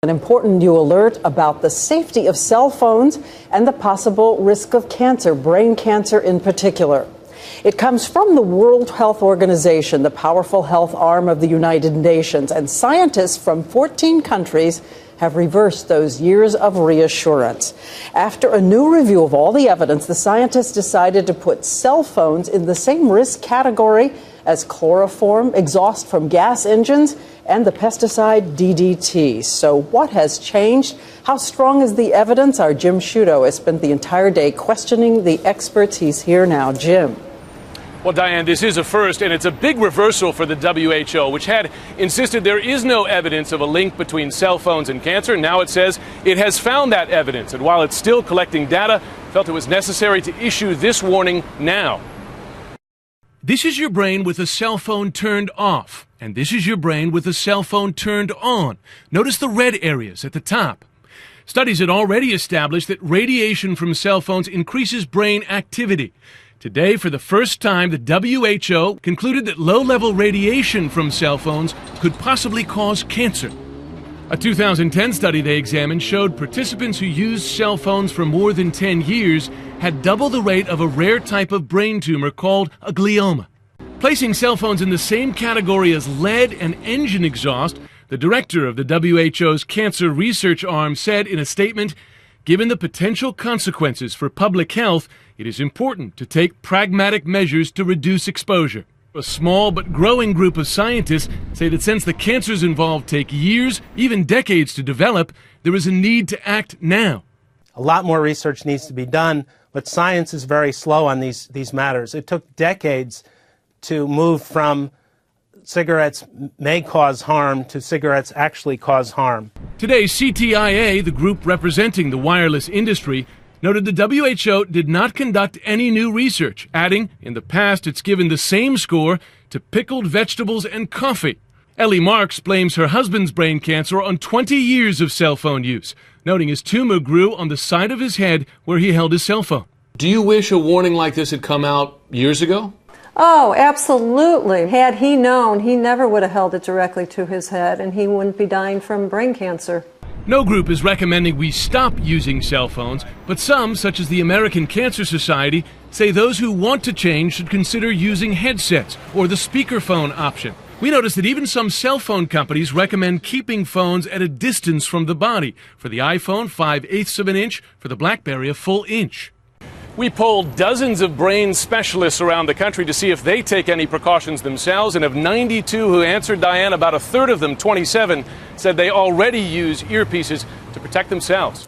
An important new alert about the safety of cell phones and the possible risk of cancer, brain cancer in particular. It comes from the World Health Organization, the powerful health arm of the United Nations, and scientists from 14 countries have reversed those years of reassurance. After a new review of all the evidence, the scientists decided to put cell phones in the same risk category as chloroform, exhaust from gas engines, and the pesticide DDT. So what has changed? How strong is the evidence? Our Jim Sciutto has spent the entire day questioning the experts. He's here now. Jim. Well, Diane, this is a first, and it's a big reversal for the WHO, which had insisted there is no evidence of a link between cell phones and cancer. Now it says it has found that evidence, and while it's still collecting data, felt it was necessary to issue this warning now. This is your brain with a cell phone turned off, and this is your brain with a cell phone turned on. Notice the red areas at the top. Studies had already established that radiation from cell phones increases brain activity. Today, for the first time, the WHO concluded that low-level radiation from cell phones could possibly cause cancer. A 2010 study they examined showed participants who used cell phones for more than 10 years had double the rate of a rare type of brain tumor called a glioma. Placing cell phones in the same category as lead and engine exhaust, the director of the WHO's cancer research arm said in a statement, "Given the potential consequences for public health, it is important to take pragmatic measures to reduce exposure." A small but growing group of scientists say that since the cancers involved take years, even decades to develop, there is a need to act now. A lot more research needs to be done, but science is very slow on these matters. It took decades to move from cigarettes may cause harm to cigarettes actually cause harm. Today, CTIA, the group representing the wireless industry, noted the WHO did not conduct any new research, adding, in the past it's given the same score to pickled vegetables and coffee. Ellie Marks blames her husband's brain cancer on 20 years of cell phone use, noting his tumor grew on the side of his head where he held his cell phone. Do you wish a warning like this had come out years ago? Oh, absolutely. Had he known, he never would have held it directly to his head, and he wouldn't be dying from brain cancer. No group is recommending we stop using cell phones, but some, such as the American Cancer Society, say those who want to change should consider using headsets or the speakerphone option. We noticed that even some cell phone companies recommend keeping phones at a distance from the body. For the iPhone, 5/8 of an inch. For the BlackBerry, a full inch. We polled dozens of brain specialists around the country to see if they take any precautions themselves, and of 92 who answered, Diane, about a third of them, 27, said they already use earpieces to protect themselves.